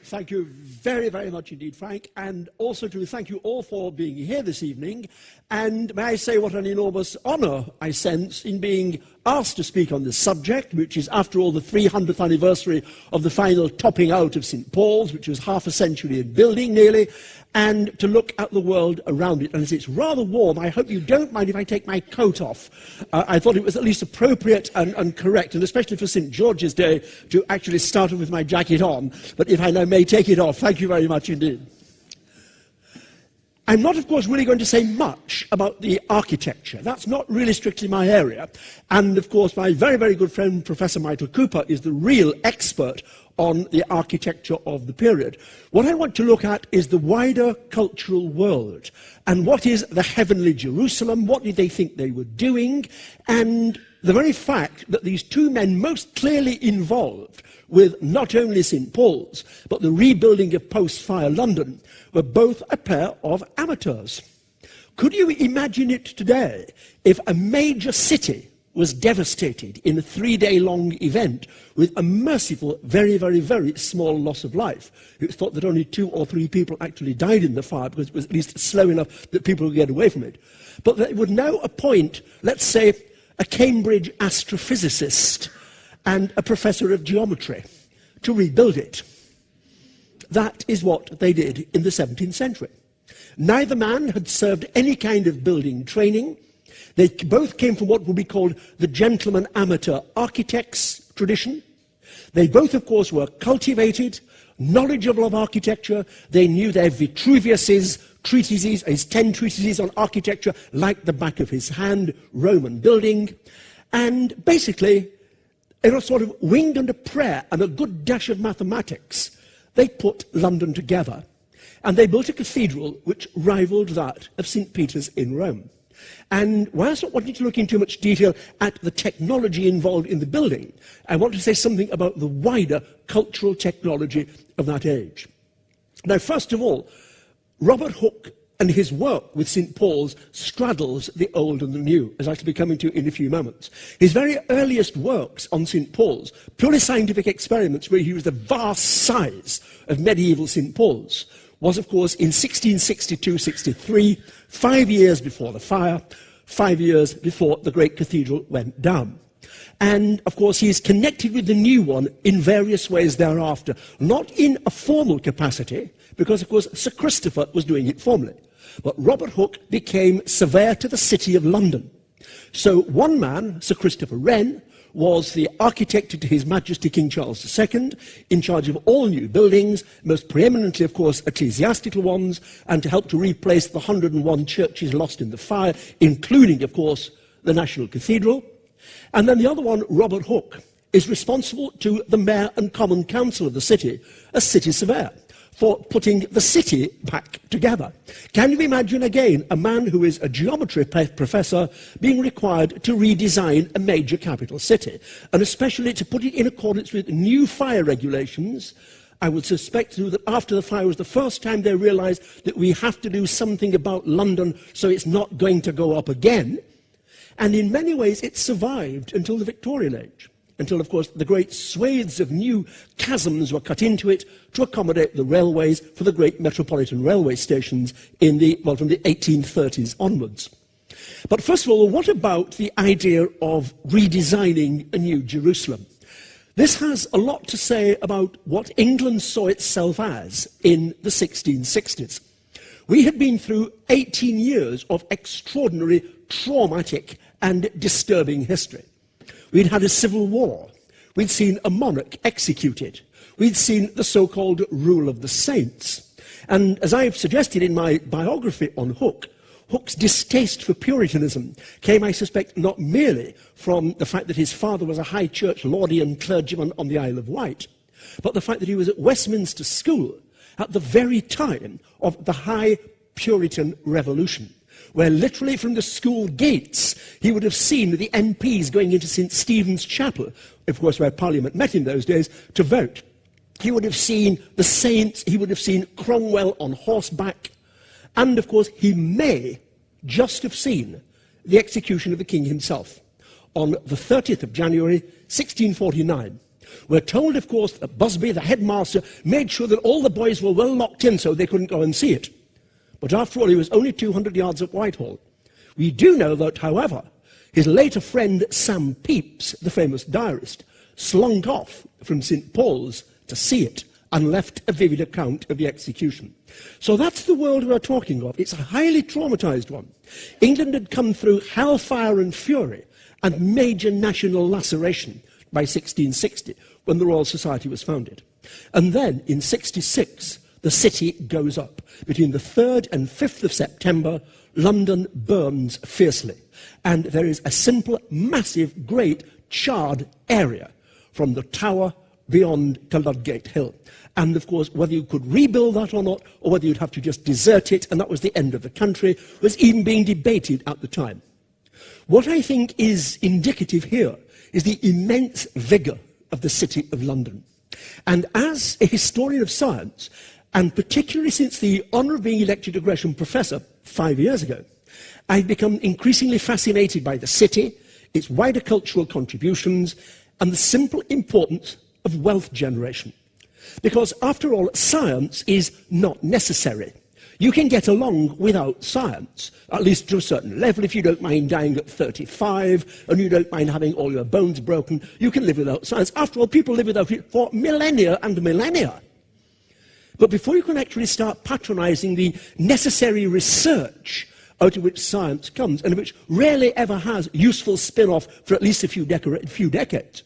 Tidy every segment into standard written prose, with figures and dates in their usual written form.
Thank you very, very much indeed, Frank, and also to thank you all for being here this evening. And may I say what an enormous honour I sense in being asked to speak on this subject, which is, after all, the 300th anniversary of the final topping out of St. Paul's, which was half a century in building nearly, and to look at the world around it. And as it's rather warm, I hope you don't mind if I take my coat off. I thought it was at least appropriate and correct, and especially for St. George's Day, to actually start with my jacket on. But if I now may take it off, thank you very much indeed. I'm not, of course, really going to say much about the architecture. That's not really strictly my area. And, of course, my very, very good friend, Professor Michael Cooper, is the real expert on the architecture of the period. What I want to look at is the wider cultural world. And what is the heavenly Jerusalem? What did they think they were doing? And the very fact that these two men most clearly involved with not only St. Paul's, but the rebuilding of post-fire London, were both a pair of amateurs. Could you imagine it today if a major city was devastated in a 3-day-long event with a merciful, very, very, very small loss of life? It was thought that only 2 or 3 people actually died in the fire because it was at least slow enough that people would get away from it. But they would now appoint, let's say, a Cambridge astrophysicist and a professor of geometry to rebuild it. That is what they did in the 17th century. Neither man had served any kind of building training. They both came from what would be called the gentleman amateur architects tradition. They both, of course, were cultivated, knowledgeable of architecture. They knew their Vitruvius's treatises, his 10 treatises on architecture, like the back of his hand, Roman building. And basically, in a sort of wing and a prayer and a good dash of mathematics, they put London together. And they built a cathedral which rivaled that of St. Peter's in Rome. And whilst not wanting to look in too much detail at the technology involved in the building, I want to say something about the wider cultural technology of that age. Now, first of all, Robert Hooke and his work with St. Paul's straddles the old and the new, as I shall be coming to in a few moments. His very earliest works on St. Paul's, purely scientific experiments where he used the vast size of medieval St. Paul's, was, of course, in 1662-63, 5 years before the fire, 5 years before the great cathedral went down. And, of course, he is connected with the new one in various ways thereafter, not in a formal capacity, because, of course, Sir Christopher was doing it formally. But Robert Hooke became surveyor to the City of London. So one man, Sir Christopher Wren, was the architect to His Majesty King Charles II, in charge of all new buildings, most preeminently, of course, ecclesiastical ones, and to help to replace the 101 churches lost in the fire, including, of course, the National Cathedral. And then the other one, Robert Hooke, is responsible to the Mayor and Common Council of the city as city surveyor, for putting the city back together. Can you imagine, again, a man who is a geometry professor being required to redesign a major capital city, and especially to put it in accordance with new fire regulations? I would suspect that after the fire was the first time they realised that we have to do something about London so it's not going to go up again. And in many ways it survived until the Victorian age, until, of course, the great swathes of new chasms were cut into it to accommodate the railways for the great metropolitan railway stations in from the 1830s onwards. But first of all, what about the idea of redesigning a new Jerusalem? This has a lot to say about what England saw itself as in the 1660s. We had been through 18 years of extraordinary, traumatic and disturbing history. We'd had a civil war. We'd seen a monarch executed. We'd seen the so-called rule of the saints. And as I've suggested in my biography on Hooke, Hooke's distaste for Puritanism came, I suspect, not merely from the fact that his father was a high church Laudian clergyman on the Isle of Wight, but the fact that he was at Westminster School at the very time of the high Puritan Revolution, where literally from the school gates he would have seen the MPs going into St. Stephen's Chapel, of course where Parliament met in those days, to vote. He would have seen the saints, he would have seen Cromwell on horseback, and of course he may just have seen the execution of the king himself on the 30th of January 1649. We're told, of course, that Busby, the headmaster, made sure that all the boys were well locked in so they couldn't go and see it. But after all, he was only 200 yards up Whitehall. We do know that, however, his later friend Sam Pepys, the famous diarist, slunk off from St. Paul's to see it and left a vivid account of the execution. So that's the world we're talking of. It's a highly traumatized one. England had come through hellfire and fury and major national laceration by 1660, when the Royal Society was founded. And then, in 66, the city goes up. Between the 3rd and 5th of September, London burns fiercely. And there is a simple, massive, great, charred area from the Tower beyond to Ludgate Hill. And, of course, whether you could rebuild that or not, or whether you'd have to just desert it, and that was the end of the country, was even being debated at the time. What I think is indicative here is the immense vigour of the City of London. And as a historian of science, and particularly since the honour of being elected a Gresham Professor 5 years ago, I've become increasingly fascinated by the city, its wider cultural contributions, and the simple importance of wealth generation. Because, after all, science is not necessary. You can get along without science, at least to a certain level. If you don't mind dying at 35 and you don't mind having all your bones broken, you can live without science. After all, people live without it for millennia and millennia. But before you can actually start patronising the necessary research out of which science comes, and which rarely ever has useful spin-off for at least a few decades,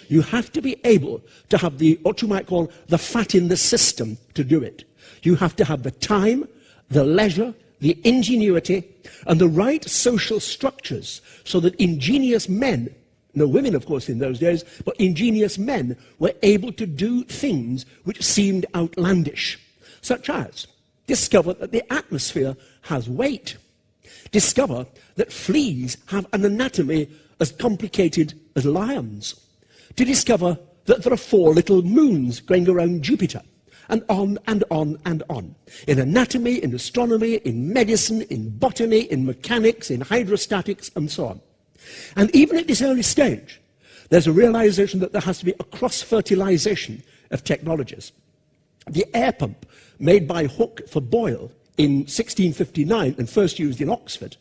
you have to be able to have what you might call the fat in the system to do it. You have to have the time, the leisure, the ingenuity, and the right social structures so that ingenious men, no women of course in those days, but ingenious men were able to do things which seemed outlandish, such as discover that the atmosphere has weight, discover that fleas have an anatomy as complicated as lions, to discover that there are 4 little moons going around Jupiter, and on and on and on. In anatomy, in astronomy, in medicine, in botany, in mechanics, in hydrostatics, and so on. And even at this early stage, there's a realization that there has to be a cross-fertilization of technologies. The air pump made by Hooke for Boyle in 1659 and first used in Oxford,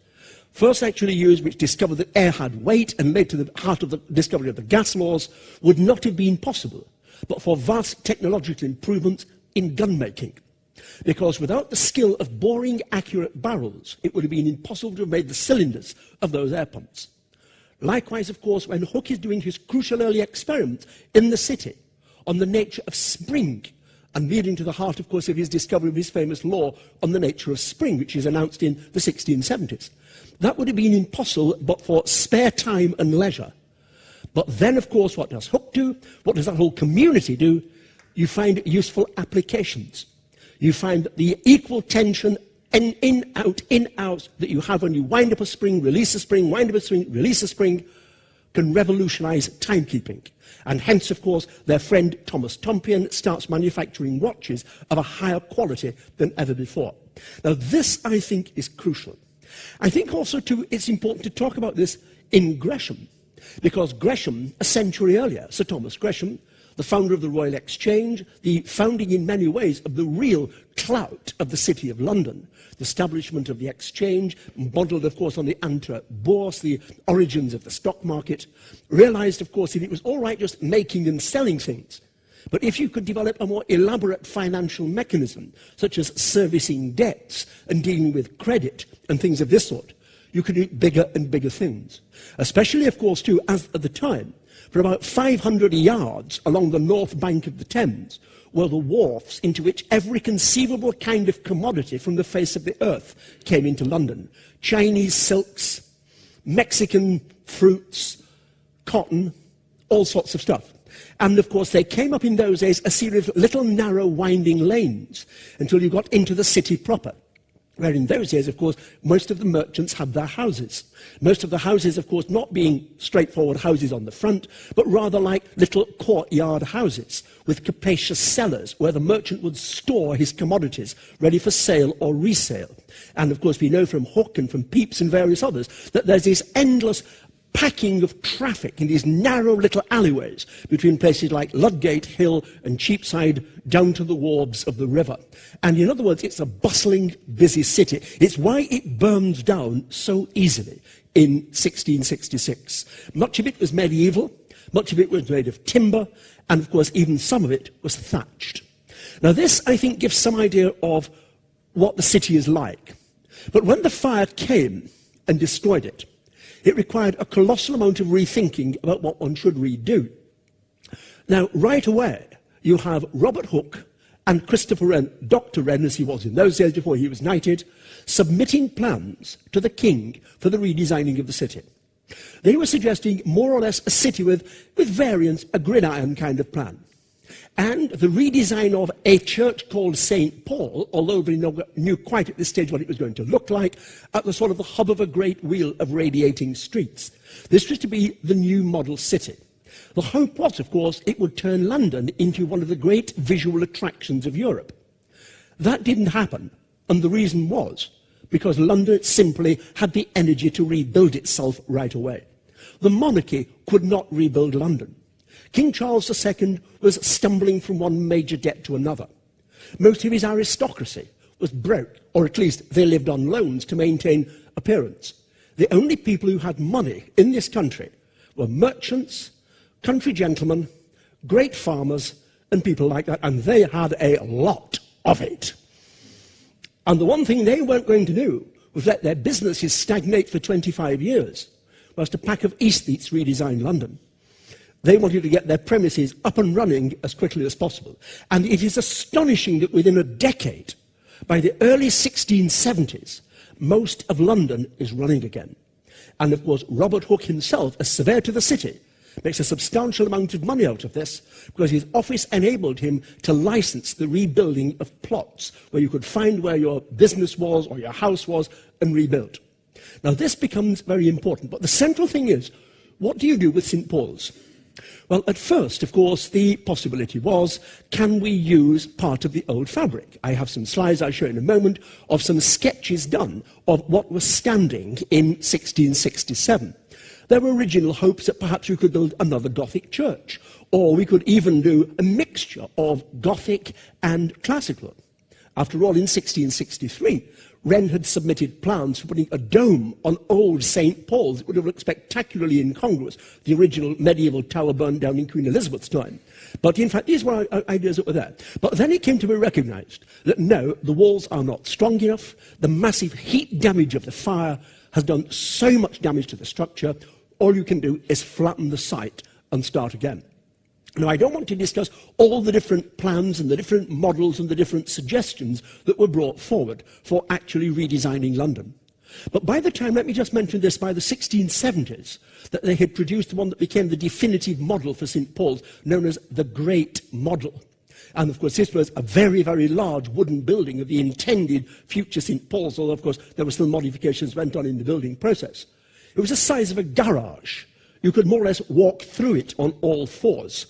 first actually used, which discovered that air had weight and led to the heart of the discovery of the gas laws, would not have been possible but for vast technological improvements in gun-making. Because without the skill of boring accurate barrels, it would have been impossible to have made the cylinders of those air pumps. Likewise, of course, when Hooke is doing his crucial early experiment in the city on the nature of spring, and leading to the heart, of course, of his discovery of his famous law on the nature of spring, which is announced in the 1670s. That would have been impossible but for spare time and leisure. But then, of course, what does Hooke do? What does that whole community do? You find useful applications. You find the equal tension in, out, that you have when you wind up a spring, release a spring, wind up a spring, release a spring, can revolutionize timekeeping. And hence, of course, their friend Thomas Tompion starts manufacturing watches of a higher quality than ever before. Now, this, I think, is crucial. I think also, too, it's important to talk about this in Gresham, because Gresham, a century earlier, Sir Thomas Gresham, the founder of the Royal Exchange, the founding in many ways of the real clout of the City of London, the establishment of the Exchange, modelled, of course, on the Antwerp Bourse, the origins of the stock market, realised, of course, that it was all right just making and selling things. But if you could develop a more elaborate financial mechanism, such as servicing debts and dealing with credit and things of this sort, you could do bigger and bigger things. Especially, of course, too, as at the time, for about 500 yards along the north bank of the Thames were the wharfs into which every conceivable kind of commodity from the face of the earth came into London. Chinese silks, Mexican fruits, cotton, all sorts of stuff. And, of course, they came up in those days a series of little narrow winding lanes until you got into the city proper, where in those days, of course, most of the merchants had their houses. Most of the houses, of course, not being straightforward houses on the front, but rather like little courtyard houses with capacious cellars where the merchant would store his commodities ready for sale or resale. And, of course, we know from Hooke and from Pepys and various others that there's this endless packing of traffic in these narrow little alleyways between places like Ludgate Hill and Cheapside down to the wharves of the river. And in other words, it's a bustling, busy city. It's why it burns down so easily in 1666. Much of it was medieval, much of it was made of timber, and of course even some of it was thatched. Now this, I think, gives some idea of what the city is like. But when the fire came and destroyed it, it required a colossal amount of rethinking about what one should redo. Now, right away, you have Robert Hooke and Christopher Wren, Dr. Wren, as he was in those days before he was knighted, submitting plans to the king for the redesigning of the city. They were suggesting more or less a city with variants, a gridiron kind of plan. And the redesign of a church called St. Paul, although we knew quite at this stage what it was going to look like, at the sort of the hub of a great wheel of radiating streets. This was to be the new model city. The hope was, of course, it would turn London into one of the great visual attractions of Europe. That didn't happen, and the reason was because London simply had the energy to rebuild itself right away. The monarchy could not rebuild London. King Charles II was stumbling from one major debt to another. Most of his aristocracy was broke, or at least they lived on loans to maintain appearance. The only people who had money in this country were merchants, country gentlemen, great farmers, and people like that, and they had a lot of it. And the one thing they weren't going to do was let their businesses stagnate for 25 years, whilst a pack of aesthetes redesigned London. They wanted to get their premises up and running as quickly as possible. And it is astonishing that within a decade, by the early 1670s, most of London is running again. And of course, Robert Hooke himself, as surveyor to the city, makes a substantial amount of money out of this because his office enabled him to license the rebuilding of plots where you could find where your business was or your house was and rebuild. Now, this becomes very important. But the central thing is, what do you do with St. Paul's? Well, at first, of course, the possibility was, can we use part of the old fabric? I have some slides I'll show in a moment of some sketches done of what was standing in 1667. There were original hopes that perhaps we could build another Gothic church, or we could even do a mixture of Gothic and classical. After all, in 1663, Wren had submitted plans for putting a dome on old St. Paul's. It would have looked spectacularly incongruous. The original medieval tower burned down in Queen Elizabeth's time. But in fact, these were ideas that were there. But then it came to be recognized that no, the walls are not strong enough. The massive heat damage of the fire has done so much damage to the structure. All you can do is flatten the site and start again. Now, I don't want to discuss all the different plans and the different models and the different suggestions that were brought forward for actually redesigning London. But by the time, let me just mention this, by the 1670s, that they had produced one that became the definitive model for St. Paul's, known as the Great Model. And of course, this was a very, very large wooden building of the intended future St. Paul's, although of course there were still modifications went on in the building process. It was the size of a garage. You could more or less walk through it on all fours.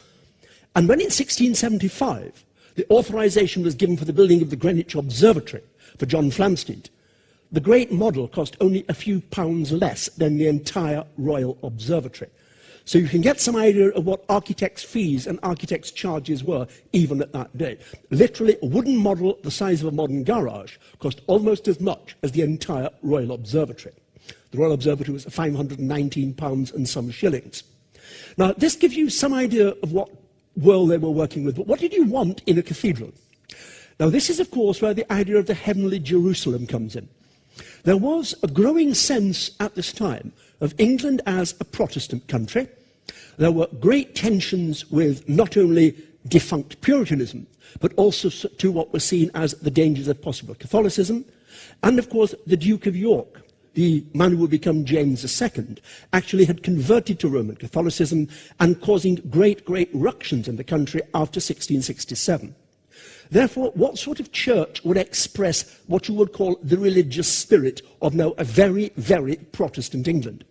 And when in 1675, the authorization was given for the building of the Greenwich Observatory for John Flamsteed, the Great Model cost only a few pounds less than the entire Royal Observatory. So you can get some idea of what architects' fees and architects' charges were even at that day. Literally, a wooden model the size of a modern garage cost almost as much as the entire Royal Observatory. The Royal Observatory was £519 and some shillings. Now, this gives you some idea of what world they were working with. But what did you want in a cathedral? Now, this is, of course, where the idea of the heavenly Jerusalem comes in. There was a growing sense at this time of England as a Protestant country. There were great tensions with not only defunct Puritanism, but also to what was seen as the dangers of possible Catholicism. And, of course, the Duke of York, the man who would become James II, actually had converted to Roman Catholicism and causing great, great ructions in the country after 1667. Therefore, what sort of church would express what you would call the religious spirit of now a very, very Protestant England?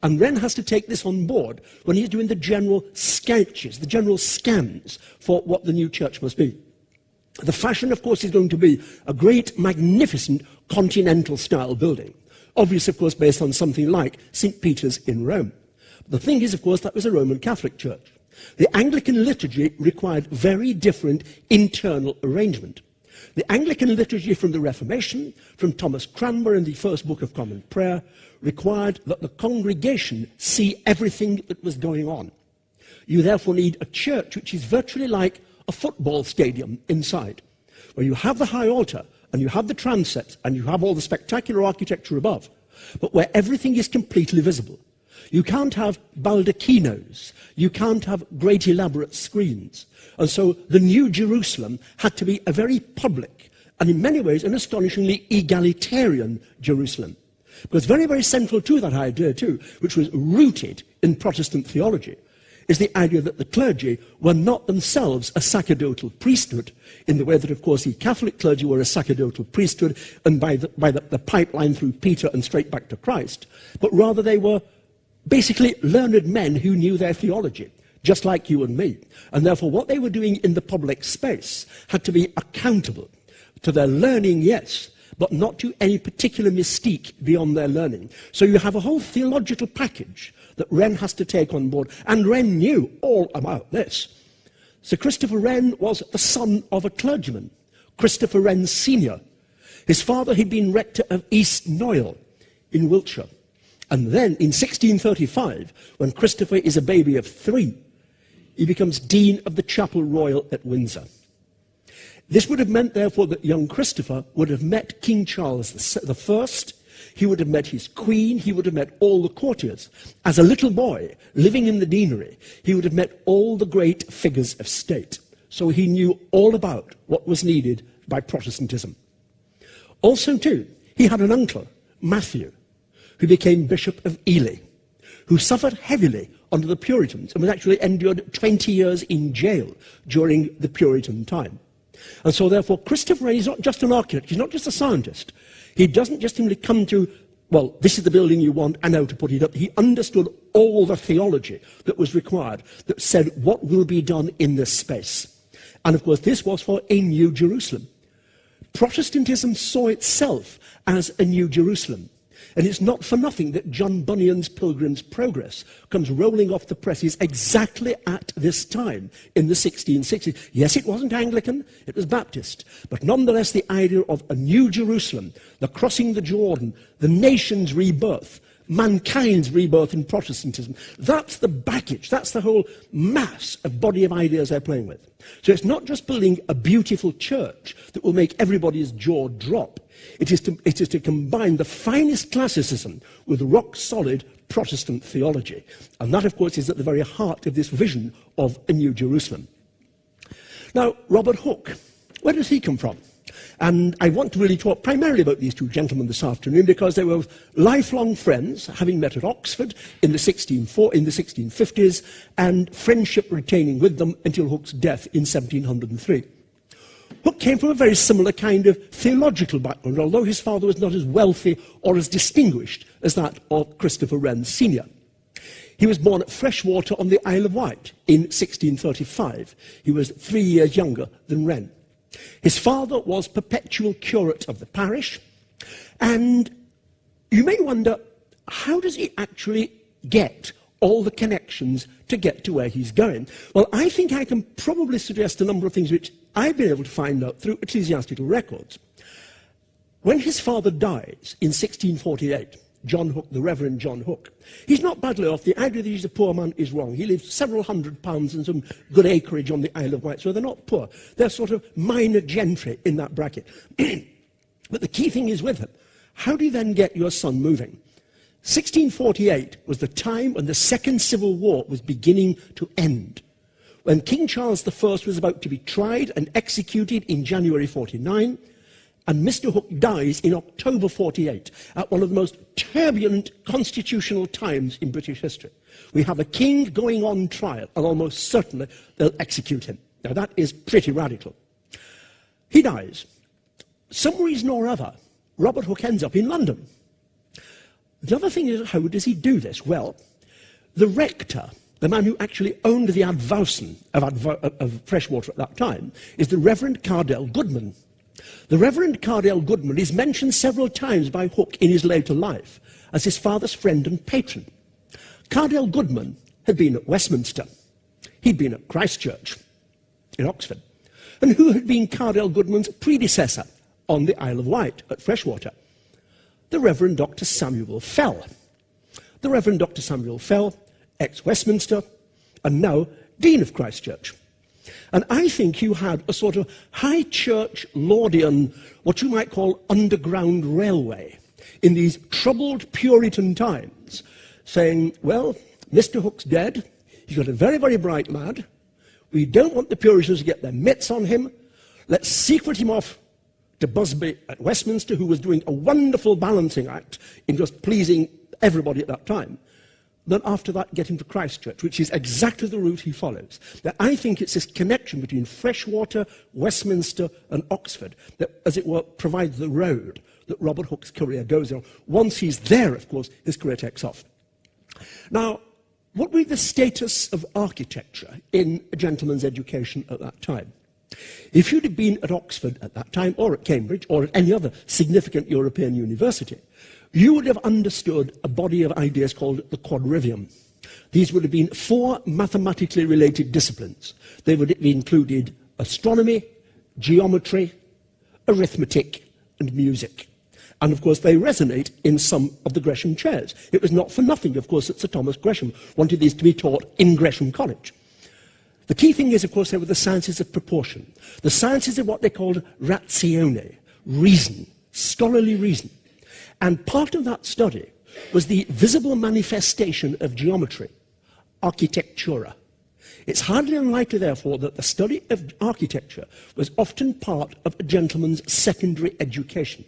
And Wren has to take this on board when he's doing the general sketches, the general scans for what the new church must be. The fashion, of course, is going to be a great, magnificent, continental-style building. Obviously, of course, based on something like St. Peter's in Rome. The thing is, of course, that was a Roman Catholic church. The Anglican liturgy required very different internal arrangement. The Anglican liturgy from the Reformation, from Thomas Cranmer in the first Book of Common Prayer, required that the congregation see everything that was going on. You therefore need a church which is virtually like a football stadium inside, where you have the high altar, and you have the transept, and you have all the spectacular architecture above, but where everything is completely visible. You can't have baldacchinos, you can't have great elaborate screens. And so the New Jerusalem had to be a very public, and in many ways an astonishingly egalitarian Jerusalem. Because very, very central to that idea too, which was rooted in Protestant theology, is the idea that the clergy were not themselves a sacerdotal priesthood, in the way that, of course, the Catholic clergy were a sacerdotal priesthood, and by the pipeline through Peter and straight back to Christ, but rather they were basically learned men who knew their theology, just like you and me. And therefore what they were doing in the public space had to be accountable to their learning, yes, but not to any particular mystique beyond their learning. So you have a whole theological package that Wren has to take on board, and Wren knew all about this. Sir Christopher Wren was the son of a clergyman, Christopher Wren Senior. His father had been rector of East Noyle in Wiltshire. And then in 1635, when Christopher is a baby of 3, he becomes Dean of the Chapel Royal at Windsor. This would have meant, therefore, that young Christopher would have met King Charles I, he would have met his queen, he would have met all the courtiers. As a little boy, living in the deanery, he would have met all the great figures of state. So he knew all about what was needed by Protestantism. Also, too, he had an uncle, Matthew, who became Bishop of Ely, who suffered heavily under the Puritans and was actually endured 20 years in jail during the Puritan time. And so therefore Christopher Wren is not just an architect, he's not just a scientist. He doesn't just simply come to, well, this is the building you want and how to put it up. He understood all the theology that was required, that said what will be done in this space. And of course this was for a New Jerusalem. Protestantism saw itself as a New Jerusalem. And it's not for nothing that John Bunyan's Pilgrim's Progress comes rolling off the presses exactly at this time, in the 1660s. Yes, it wasn't Anglican, it was Baptist, but nonetheless the idea of a New Jerusalem, the crossing the Jordan, the nation's rebirth, mankind's rebirth in Protestantism, that's the baggage, that's the whole mass of body of ideas they're playing with. So it's not just building a beautiful church that will make everybody's jaw drop. It is to combine the finest classicism with rock-solid Protestant theology. And that, of course, is at the very heart of this vision of a New Jerusalem. Now, Robert Hooke, where does he come from? And I want to really talk primarily about these two gentlemen this afternoon because they were lifelong friends, having met at Oxford in the 1650s, and friendship retaining with them until Hooke's death in 1703. Hooke came from a very similar kind of theological background, although his father was not as wealthy or as distinguished as that of Christopher Wren Senior. He was born at Freshwater on the Isle of Wight in 1635. He was 3 years younger than Wren. His father was perpetual curate of the parish, and you may wonder, how does he actually get all the connections to get to where he's going? Well, I think I can probably suggest a number of things which I've been able to find out through ecclesiastical records. When his father dies in 1648, John Hooke, the Reverend John Hooke, he's not badly off. The idea that he's a poor man is wrong. He lives several £100s and some good acreage on the Isle of Wight, so they're not poor. They're sort of minor gentry in that bracket. But the key thing is with him, how do you then get your son moving? 1648 was the time when the Second Civil War was beginning to end. When King Charles I was about to be tried and executed in January 49, and Mr. Hooke dies in October 48, at one of the most turbulent constitutional times in British history. We have a king going on trial, and almost certainly they'll execute him. Now that is pretty radical. He dies. Some reason or other, Robert Hooke ends up in London. The other thing is, how does he do this? Well, the rector, the man who actually owned the advowson of Freshwater at that time, is the Reverend Cardell Goodman. The Reverend Cardell Goodman is mentioned several times by Hooke in his later life as his father's friend and patron. Cardinal Goodman had been at Westminster. He'd been at Christ Church in Oxford. And who had been Cardinal Goodman's predecessor on the Isle of Wight at Freshwater? The Reverend Dr. Samuel Fell. The Reverend Dr. Samuel Fell, ex-Westminster, and now Dean of Christ Church. And I think you had a sort of high church Laudian, what you might call underground railway, in these troubled Puritan times, saying, well, Mr. Hook's dead, he's got a very, very bright lad, we don't want the Puritans to get their mitts on him, let's secret him off to Busby at Westminster, who was doing a wonderful balancing act in just pleasing everybody at that time. Then after that, get him to Christ Church, which is exactly the route he follows. Now, I think it's this connection between Freshwater, Westminster, and Oxford that, as it were, provides the road that Robert Hooke's career goes on. Once he's there, of course, his career takes off. Now, what would be the status of architecture in a gentleman's education at that time? If you'd have been at Oxford at that time, or at Cambridge, or at any other significant European university, you would have understood a body of ideas called the quadrivium. These would have been 4 mathematically related disciplines. They would have included astronomy, geometry, arithmetic, and music. And, of course, they resonate in some of the Gresham chairs. It was not for nothing, of course, that Sir Thomas Gresham wanted these to be taught in Gresham College. The key thing is, of course, they were the sciences of proportion. The sciences of what they called ratione, reason, scholarly reason. And part of that study was the visible manifestation of geometry, architectura. It's hardly unlikely, therefore, that the study of architecture was often part of a gentleman's secondary education.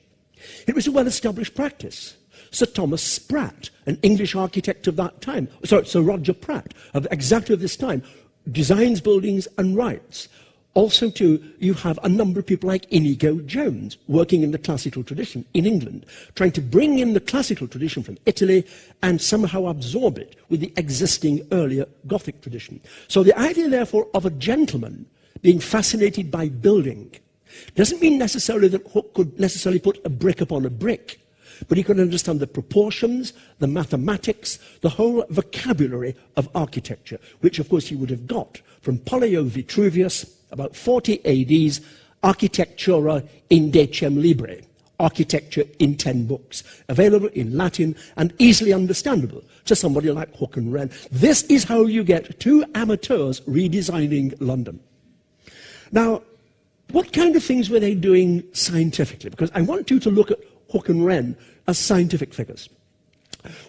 It was a well-established practice. Sir Thomas Spratt, an English architect of that time, Sir Roger Pratt, of exactly this time, designs buildings and writes. Also, too, you have a number of people like Inigo Jones working in the classical tradition in England, trying to bring in the classical tradition from Italy and somehow absorb it with the existing earlier Gothic tradition. So the idea, therefore, of a gentleman being fascinated by building doesn't mean necessarily that Hooke could necessarily put a brick upon a brick, but he could understand the proportions, the mathematics, the whole vocabulary of architecture, which, of course, he would have got from Pollio Vitruvius, about 40 AD's Architectura in Decem Libre, architecture in 10 books, available in Latin and easily understandable to somebody like Hooke and Wren. This is how you get 2 amateurs redesigning London. Now, what kind of things were they doing scientifically? Because I want you to look at Hooke and Wren as scientific figures.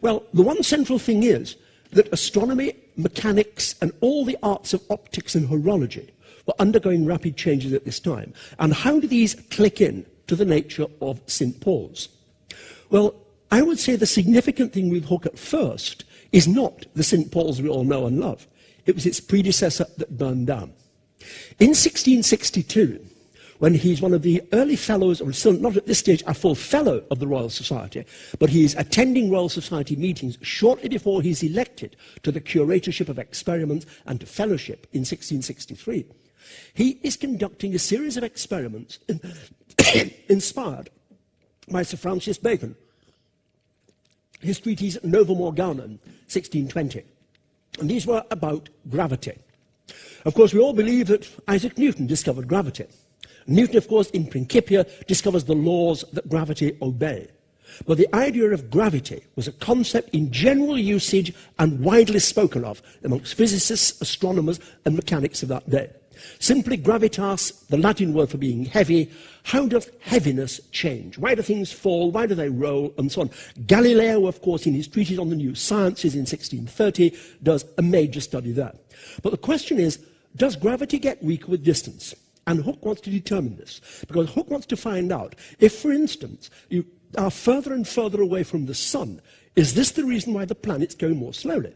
Well, the one central thing is that astronomy, mechanics, and all the arts of optics and horology were undergoing rapid changes at this time. And how do these click in to the nature of St. Paul's? Well, I would say the significant thing with Hooke at first is not the St. Paul's we all know and love. It was its predecessor that burned down. In 1662, when he's one of the early fellows, or still not at this stage a full fellow of the Royal Society, but he's attending Royal Society meetings shortly before he's elected to the curatorship of experiments and to fellowship in 1663. He is conducting a series of experiments inspired by Sir Francis Bacon, his treatise Novum Organum, 1620. And these were about gravity. Of course, we all believe that Isaac Newton discovered gravity. Newton, of course, in Principia, discovers the laws that gravity obey. But the idea of gravity was a concept in general usage and widely spoken of amongst physicists, astronomers, and mechanics of that day. Simply gravitas, the Latin word for being heavy. How does heaviness change? Why do things fall? Why do they roll? And so on. Galileo, of course, in his treatise on the new sciences in 1630, does a major study there. But the question is, does gravity get weaker with distance? And Hooke wants to determine this, because Hooke wants to find out if, for instance, you are further and further away from the sun, is this the reason why the planets go more slowly?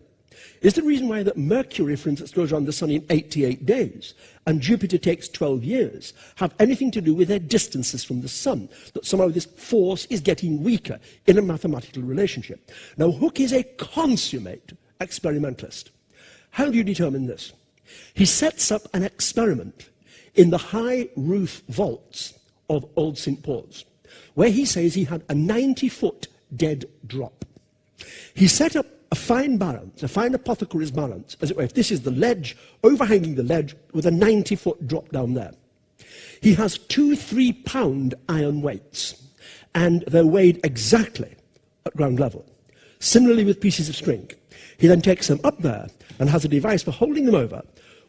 Is the reason why that Mercury, for instance, goes around the sun in 88 days and Jupiter takes 12 years have anything to do with their distances from the sun, that somehow this force is getting weaker in a mathematical relationship? Now, Hooke is a consummate experimentalist. How do you determine this? He sets up an experiment in the high roof vaults of Old St. Paul's, where he says he had a 90-foot dead drop. He set up a fine balance, a fine apothecary's balance, as it were. If this is the ledge, overhanging the ledge with a 90-foot drop down there. He has 2 3-pound iron weights, and they're weighed exactly at ground level. Similarly with pieces of string. He then takes them up there and has a device for holding them over.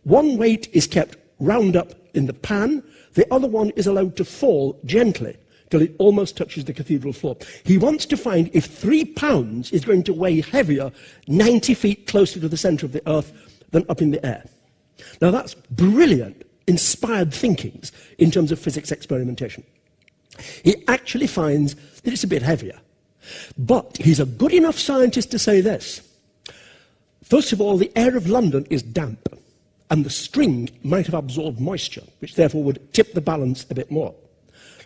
One weight is kept round up in the pan, the other one is allowed to fall gently till it almost touches the cathedral floor. He wants to find if 3 pounds is going to weigh heavier 90 feet closer to the centre of the earth than up in the air. Now that's brilliant, inspired thinkings in terms of physics experimentation. He actually finds that it's a bit heavier. But he's a good enough scientist to say this. First of all, the air of London is damp, and the string might have absorbed moisture, which therefore would tip the balance a bit more.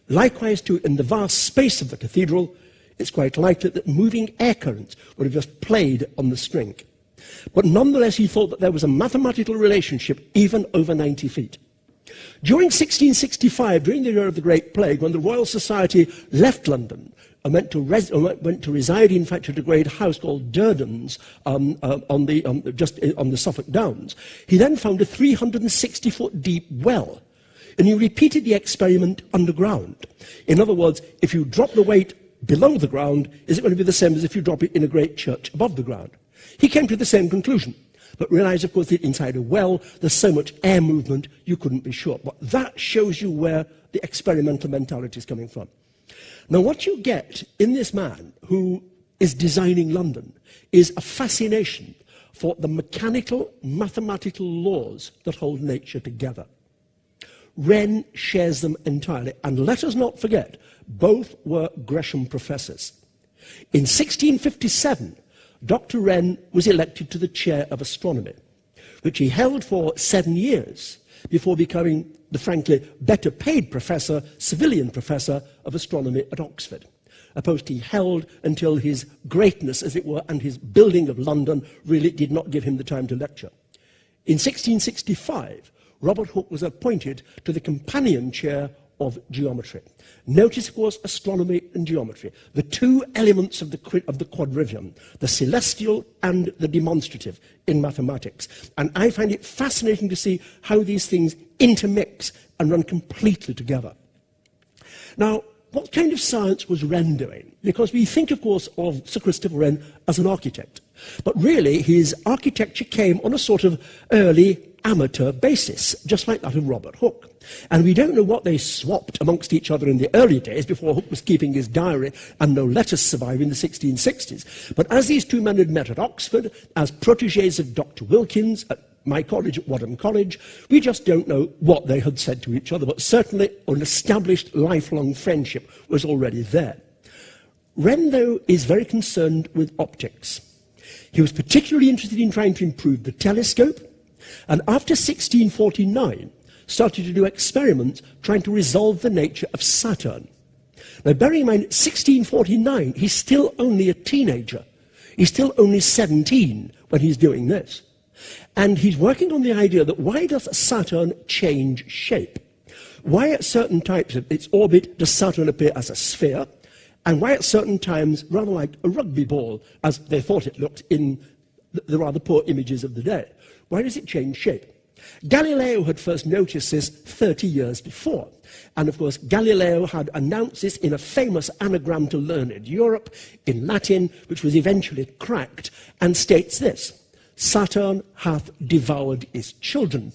Likewise, too, in the vast space of the cathedral, it's quite likely that moving air currents would have just played on the string. But nonetheless, he thought that there was a mathematical relationship even over 90 feet. During 1665, during the year of the Great Plague, when the Royal Society left London and went to reside, in fact, at a great house called Durden's just on the Suffolk Downs, he then found a 360-foot deep well. And he repeated the experiment underground. In other words, if you drop the weight below the ground, is it going to be the same as if you drop it in a great church above the ground? He came to the same conclusion, but realized, of course, that inside a well, there's so much air movement, you couldn't be sure. But that shows you where the experimental mentality is coming from. Now, what you get in this man who is designing London is a fascination for the mechanical, mathematical laws that hold nature together. Wren shares them entirely, and let us not forget, both were Gresham professors. In 1657, Dr. Wren was elected to the chair of astronomy, which he held for 7 years before becoming the frankly better paid professor, civilian professor of astronomy at Oxford, a post he held until his greatness, as it were, and his building of London really did not give him the time to lecture. In 1665, Robert Hooke was appointed to the companion chair of geometry. Notice, of course, astronomy and geometry, the two elements of the quadrivium, the celestial and the demonstrative in mathematics. And I find it fascinating to see how these things intermix and run completely together. Now, what kind of science was Wren doing? Because we think, of course, of Sir Christopher Wren as an architect. But really, his architecture came on a sort of early amateur basis, just like that of Robert Hooke. And we don't know what they swapped amongst each other in the early days, before Hooke was keeping his diary and no letters survive in the 1660s. But as these two men had met at Oxford, as protégés of Dr. Wilkins at my college, at Wadham College, we just don't know what they had said to each other, but certainly an established lifelong friendship was already there. Wren, though, is very concerned with optics. He was particularly interested in trying to improve the telescope, and after 1649, started to do experiments trying to resolve the nature of Saturn. Now, bearing in mind, 1649, he's still only a teenager. He's still only 17 when he's doing this. And he's working on the idea that why does Saturn change shape? Why at certain types of its orbit does Saturn appear as a sphere? And why at certain times, rather like a rugby ball, as they thought it looked in the rather poor images of the day? Why does it change shape? Galileo had first noticed this 30 years before. And of course, Galileo had announced this in a famous anagram to learned Europe in Latin, which was eventually cracked, and states this: Saturn hath devoured his children.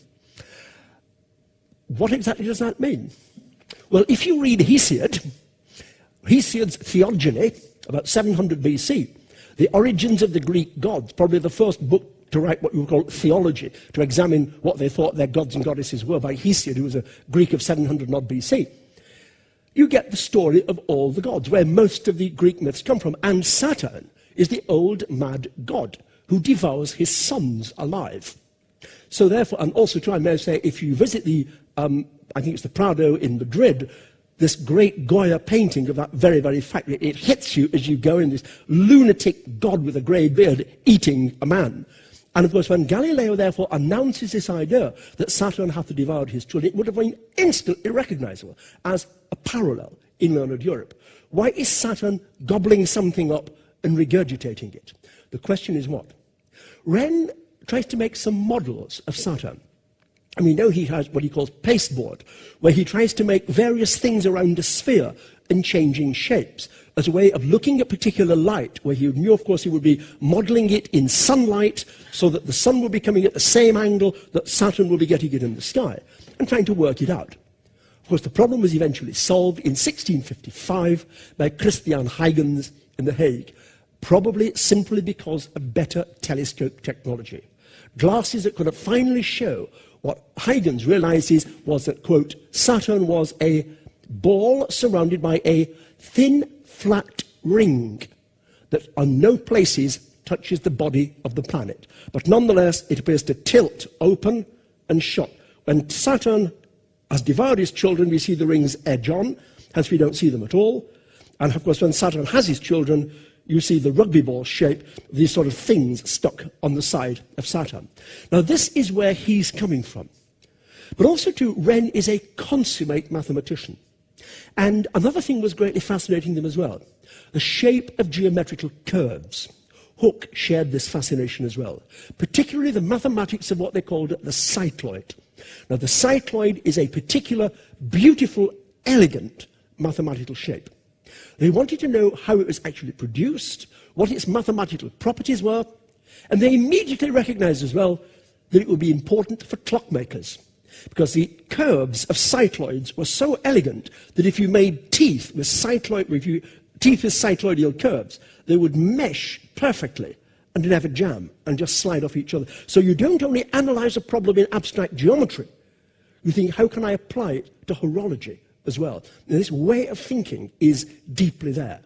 What exactly does that mean? Well, if you read Hesiod's Theogony, about 700 BC, the origins of the Greek gods, probably the first book to write what you would call theology, to examine what they thought their gods and goddesses were, by Hesiod, who was a Greek of 700 odd BC. You get the story of all the gods, where most of the Greek myths come from. And Saturn is the old mad god who devours his sons alive. So therefore, and also too, I may say, if you visit the, I think it's the Prado in Madrid, this great Goya painting of that very, very factory, it hits you as you go in, this lunatic god with a grey beard eating a man. And of course, when Galileo therefore announces this idea that Saturn hath devoured his children, it would have been instantly recognizable as a parallel in learned Europe. Why is Saturn gobbling something up and regurgitating it? The question is what? Wren tries to make some models of Saturn. And we know he has what he calls pasteboard, where he tries to make various things around a sphere and changing shapes as a way of looking at particular light, where he knew, of course, he would be modeling it in sunlight so that the sun will be coming at the same angle that Saturn will be getting it in the sky, and trying to work it out. Of course, the problem was eventually solved in 1655 by Christian Huygens in The Hague, probably simply because of better telescope technology. Glasses that could finally show what Huygens realizes was that, quote, Saturn was a ball surrounded by a thin, flat ring that on no places touches the body of the planet. But nonetheless, it appears to tilt open and shut. When Saturn has devoured his children, we see the rings edge on, hence we don't see them at all. And of course, when Saturn has his children, you see the rugby ball shape, these sort of things stuck on the side of Saturn. Now, this is where he's coming from. But also, too, Wren is a consummate mathematician. And another thing was greatly fascinating them as well, the shape of geometrical curves. Hooke shared this fascination as well, particularly the mathematics of what they called the cycloid. Now, the cycloid is a particular, beautiful, elegant mathematical shape. They wanted to know how it was actually produced, what its mathematical properties were, and they immediately recognized as well that it would be important for clockmakers, because the curves of cycloids were so elegant that if you made teeth with cycloidal curves, they would mesh perfectly and never jam and just slide off each other. So you don't only analyze a problem in abstract geometry, you think, how can I apply it to horology as well? And this way of thinking is deeply there.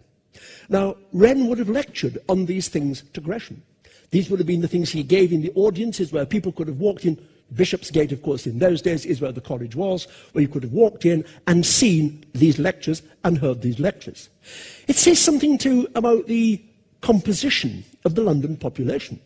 Now, Wren would have lectured on these things to Gresham. These would have been the things he gave in the audiences where people could have walked in. Bishopsgate, of course, in those days is where the college was, where you could have walked in and seen these lectures and heard these lectures. It says something, too, about the composition of the London population.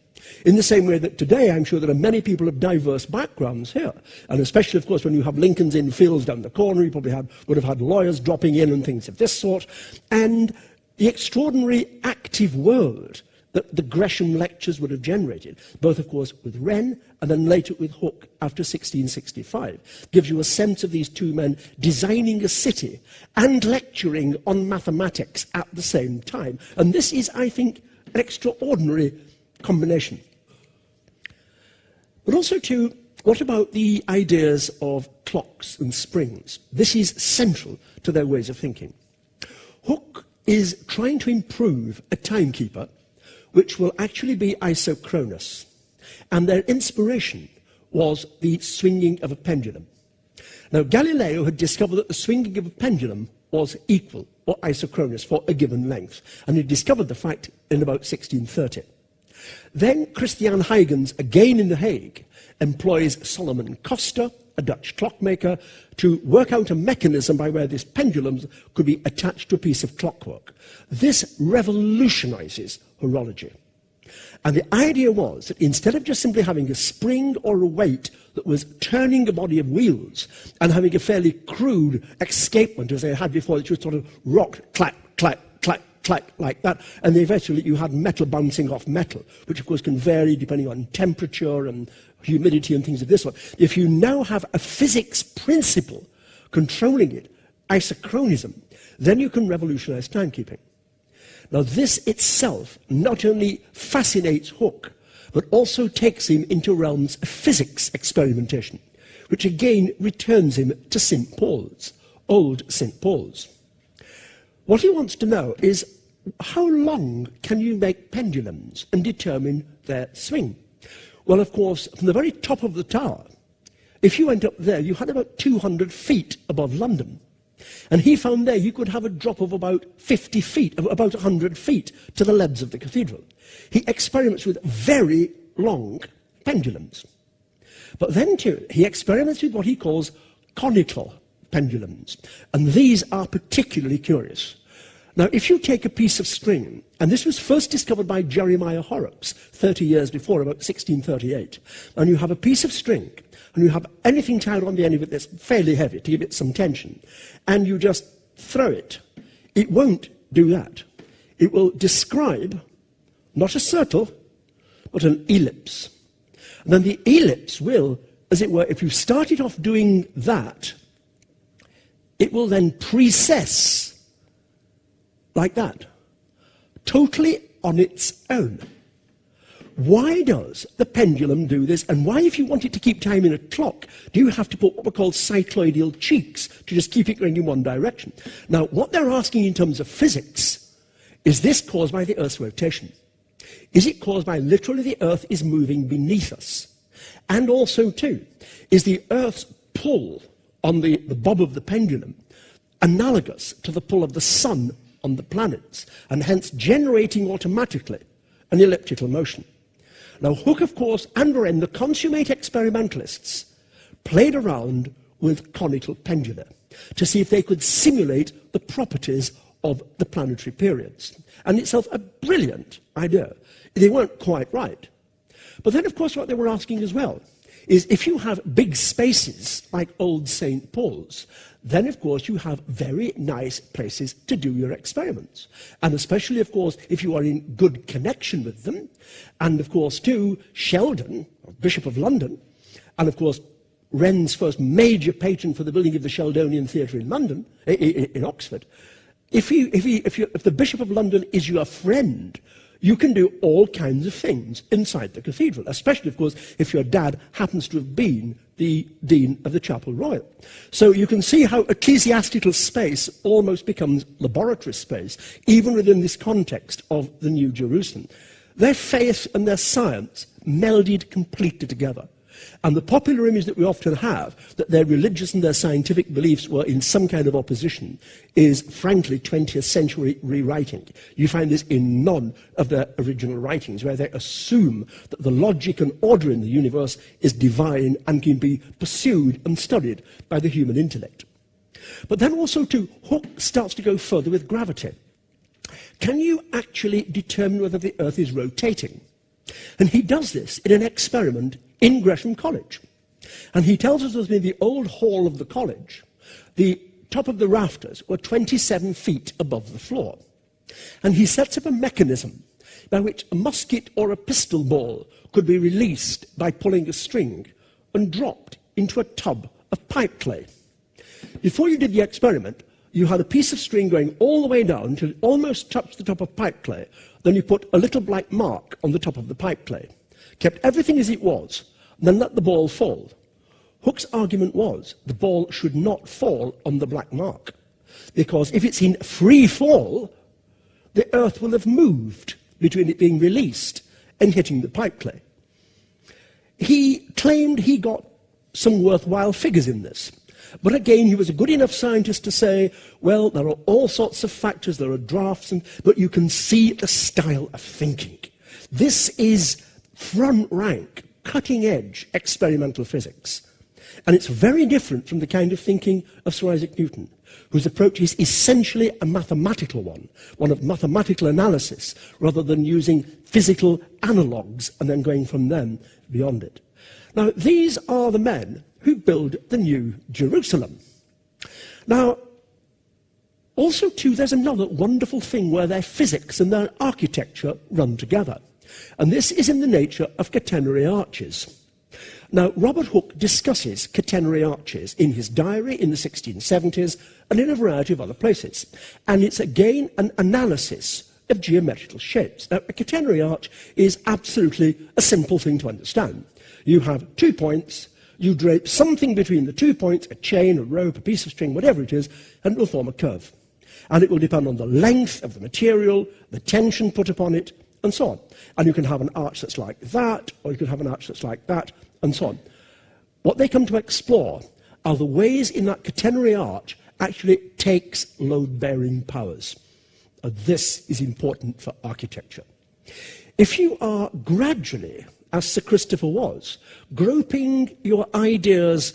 In the same way that today, I'm sure there are many people of diverse backgrounds here. And especially, of course, when you have Lincoln's Inn Fields down the corner, you probably would have had lawyers dropping in and things of this sort. And the extraordinary active world that the Gresham lectures would have generated, both, of course, with Wren and then later with Hooke after 1665, gives you a sense of these two men designing a city and lecturing on mathematics at the same time. And this is, I think, an extraordinary combination. But also, too, what about the ideas of clocks and springs? This is central to their ways of thinking. Hooke is trying to improve a timekeeper which will actually be isochronous. And their inspiration was the swinging of a pendulum. Now, Galileo had discovered that the swinging of a pendulum was equal, or isochronous, for a given length. And he discovered the fact in about 1630. Then Christian Huygens, again in The Hague, employs Solomon Coster, a Dutch clockmaker, to work out a mechanism by where these pendulums could be attached to a piece of clockwork. This revolutionizes horology. And the idea was that instead of just simply having a spring or a weight that was turning a body of wheels and having a fairly crude escapement as they had before, it would sort of rock, clack, clack, clack, clack, like that, and eventually you had metal bouncing off metal, which of course can vary depending on temperature and humidity and things of this sort. If you now have a physics principle controlling it, isochronism, then you can revolutionize timekeeping. Now, this itself not only fascinates Hooke, but also takes him into realms of physics experimentation, which again returns him to St. Paul's, old St. Paul's. What he wants to know is, how long can you make pendulums and determine their swing? Well, of course, from the very top of the tower, if you went up there, you had about 200 feet above London. And he found there you could have a drop of about 50 feet, about 100 feet to the leads of the cathedral. He experiments with very long pendulums. But then, too, he experiments with what he calls conical pendulums. And these are particularly curious. Now, if you take a piece of string, and this was first discovered by Jeremiah Horrocks 30 years before, about 1638, and you have a piece of string, and you have anything tied on the end of it that's fairly heavy to give it some tension, and you just throw it, it won't do that. It will describe not a circle, but an ellipse. And then the ellipse will, as it were, if you started off doing that, it will then precess like that, totally on its own. Why does the pendulum do this? And why, if you want it to keep time in a clock, do you have to put what we call cycloidal cheeks to just keep it going in one direction? Now, what they're asking in terms of physics, is this caused by the Earth's rotation? Is it caused by literally the Earth is moving beneath us? And also, too, is the Earth's pull on the bob of the pendulum analogous to the pull of the sun on the planets, and hence generating automatically an elliptical motion? Now, Hooke, of course, and Wren, the consummate experimentalists, played around with conical pendula to see if they could simulate the properties of the planetary periods. And itself a brilliant idea. They weren't quite right. But then, of course, what they were asking as well is if you have big spaces like old St. Paul's, then, of course, you have very nice places to do your experiments. And especially, of course, if you are in good connection with them. And, of course, too, Sheldon, Bishop of London, and, of course, Wren's first major patron for the building of the Sheldonian Theatre in London, in Oxford. If the Bishop of London is your friend, you can do all kinds of things inside the cathedral, especially, of course, if your dad happens to have been the Dean of the Chapel Royal. So you can see how ecclesiastical space almost becomes laboratory space, even within this context of the New Jerusalem. Their faith and their science melded completely together. And the popular image that we often have, that their religious and their scientific beliefs were in some kind of opposition, is frankly 20th century rewriting. You find this in none of their original writings, where they assume that the logic and order in the universe is divine and can be pursued and studied by the human intellect. But then also, too, Hooke starts to go further with gravity. Can you actually determine whether the Earth is rotating? And he does this in an experiment in Gresham College. And he tells us that in the old hall of the college, the top of the rafters were 27 feet above the floor. And he sets up a mechanism by which a musket or a pistol ball could be released by pulling a string and dropped into a tub of pipe clay. Before you did the experiment, you had a piece of string going all the way down until it almost touched the top of pipe clay. Then you put a little black mark on the top of the pipe clay, kept everything as it was, and then let the ball fall. Hooke's argument was the ball should not fall on the black mark, because if it's in free fall, the Earth will have moved between it being released and hitting the pipe clay. He claimed he got some worthwhile figures in this. But again, he was a good enough scientist to say, well, there are all sorts of factors, there are drafts, but you can see the style of thinking. This is front rank, cutting edge experimental physics. And it's very different from the kind of thinking of Sir Isaac Newton, whose approach is essentially a mathematical one of mathematical analysis, rather than using physical analogues and then going from them beyond it. Now, these are the men who build the New Jerusalem. Now, also, too, there's another wonderful thing where their physics and their architecture run together. And this is in the nature of catenary arches. Now, Robert Hooke discusses catenary arches in his diary in the 1670s and in a variety of other places. And it's again an analysis of geometrical shapes. Now, a catenary arch is absolutely a simple thing to understand. You have 2 points, you drape something between the 2 points, a chain, a rope, a piece of string, whatever it is, and it will form a curve. And it will depend on the length of the material, the tension put upon it, and so on. And you can have an arch that's like that, or you can have an arch that's like that, and so on. What they come to explore are the ways in that catenary arch actually takes load-bearing powers. And this is important for architecture. If you are gradually, as Sir Christopher was, groping your ideas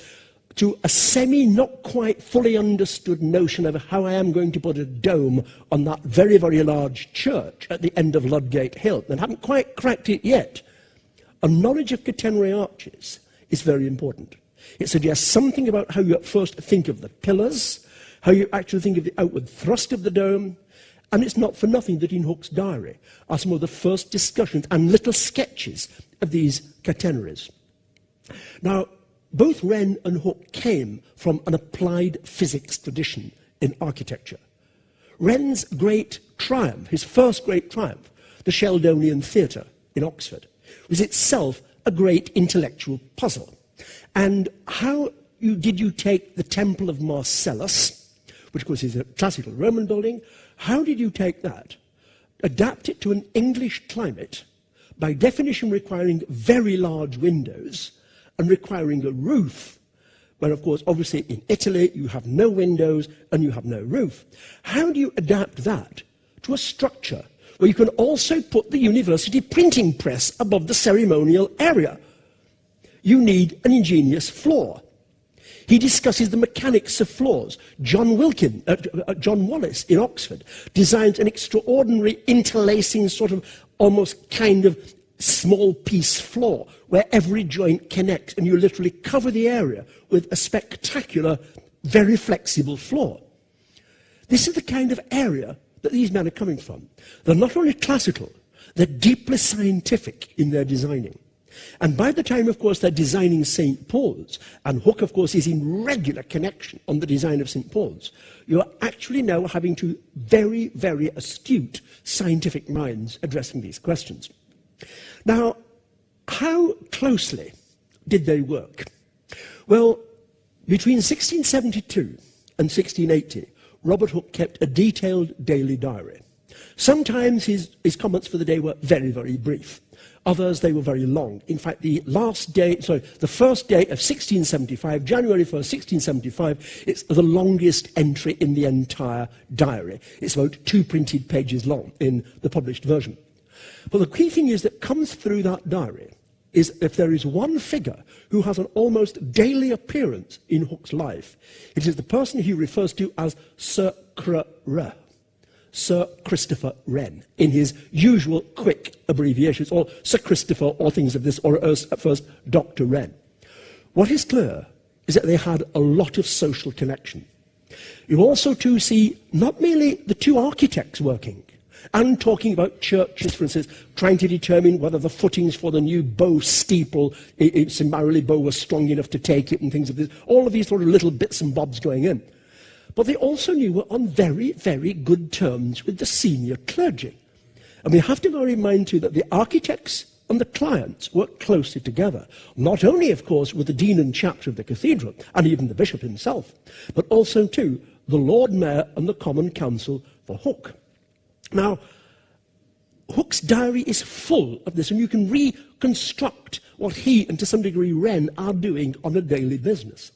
to a not quite fully understood notion of how I am going to put a dome on that very, very large church at the end of Ludgate Hill, and haven't quite cracked it yet, a knowledge of catenary arches is very important. It suggests something about how you at first think of the pillars, how you actually think of the outward thrust of the dome, And it's not for nothing that in Hooke's diary are some of the first discussions and little sketches of these catenaries. Now, both Wren and Hooke came from an applied physics tradition in architecture. Wren's great triumph, his first great triumph, the Sheldonian Theatre in Oxford, was itself a great intellectual puzzle. And how did you take the Temple of Marcellus, which of course is a classical Roman building, how did you take that, adapt it to an English climate, by definition requiring very large windows and requiring a roof, where of course obviously in Italy you have no windows and you have no roof. How do you adapt that to a structure where you can also put the university printing press above the ceremonial area? You need an ingenious floor. He discusses the mechanics of floors. John Wallis in Oxford designs an extraordinary interlacing sort of almost kind of small piece floor where every joint connects and you literally cover the area with a spectacular, very flexible floor. This is the kind of area that these men are coming from. They're not only classical, they're deeply scientific in their designing. And by the time, of course, they're designing St. Paul's, and Hooke, of course, is in regular connection on the design of St. Paul's, you're actually now having to very, very astute scientific minds addressing these questions. Now, how closely did they work? Well, between 1672 and 1680, Robert Hooke kept a detailed daily diary. Sometimes his comments for the day were very, very brief. Others, they were very long. In fact, the first day of 1675, January 1st, 1675, it's the longest entry in the entire diary. It's about 2 printed pages long in the published version. But the key thing is that comes through that diary is if there is one figure who has an almost daily appearance in Hooke's life, it is the person he refers to as Sir Christopher Wren, in his usual quick abbreviations, or Sir Christopher, or things of this, or at first Dr. Wren. What is clear is that they had a lot of social connection. You also too see not merely the two architects working, and talking about churches, for instance, trying to determine whether the footings for the new Bow steeple in St. Marylebone Bow were strong enough to take it, and things of this, all of these sort of little bits and bobs going in. But they also knew were on very, very good terms with the senior clergy. And we have to bear in mind too that the architects and the clients worked closely together, not only, of course, with the dean and chapter of the cathedral, and even the bishop himself, but also too the Lord Mayor and the Common Council for Hooke. Now, Hooke's diary is full of this, and you can reconstruct what he and to some degree Wren are doing on a daily basis.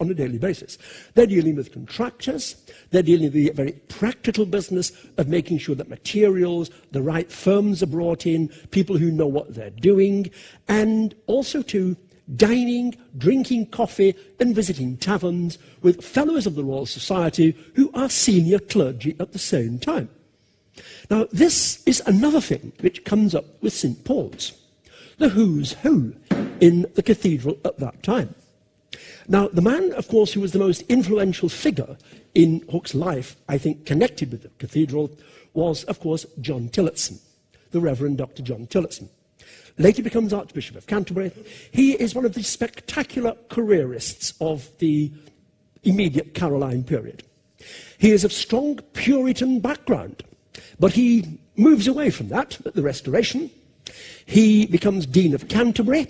They're dealing with contractors, they're dealing with the very practical business of making sure that materials, the right firms are brought in, people who know what they're doing, and also too dining, drinking coffee and visiting taverns with fellows of the Royal Society who are senior clergy at the same time. Now, this is another thing which comes up with St. Paul's, the who's who in the cathedral at that time. Now, the man, of course, who was the most influential figure in Hooke's life, I think, connected with the cathedral, was, of course, John Tillotson, the Reverend Dr. John Tillotson. Later becomes Archbishop of Canterbury. He is one of the spectacular careerists of the immediate Caroline period. He is of strong Puritan background, but he moves away from that at the Restoration. He becomes Dean of Canterbury.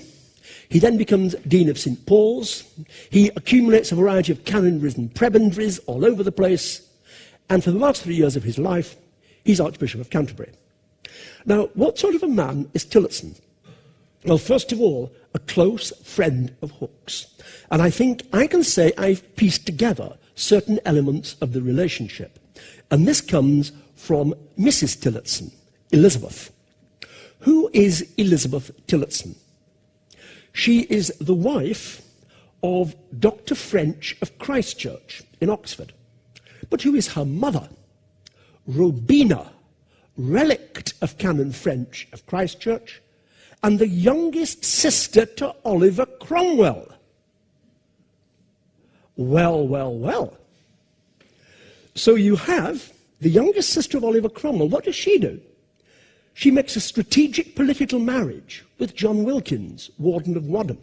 He then becomes Dean of St. Paul's. He accumulates a variety of canonries and prebendaries all over the place. And for the last 3 years of his life, he's Archbishop of Canterbury. Now, what sort of a man is Tillotson? Well, first of all, a close friend of Hooke's. And I think I can say I've pieced together certain elements of the relationship. And this comes from Mrs. Tillotson, Elizabeth. Who is Elizabeth Tillotson? She is the wife of Dr. French of Christ Church in Oxford. But who is her mother? Robina, relict of Canon French of Christ Church, and the youngest sister to Oliver Cromwell. Well, well, well. So you have the youngest sister of Oliver Cromwell, what does she do? She makes a strategic political marriage with John Wilkins, Warden of Wadham.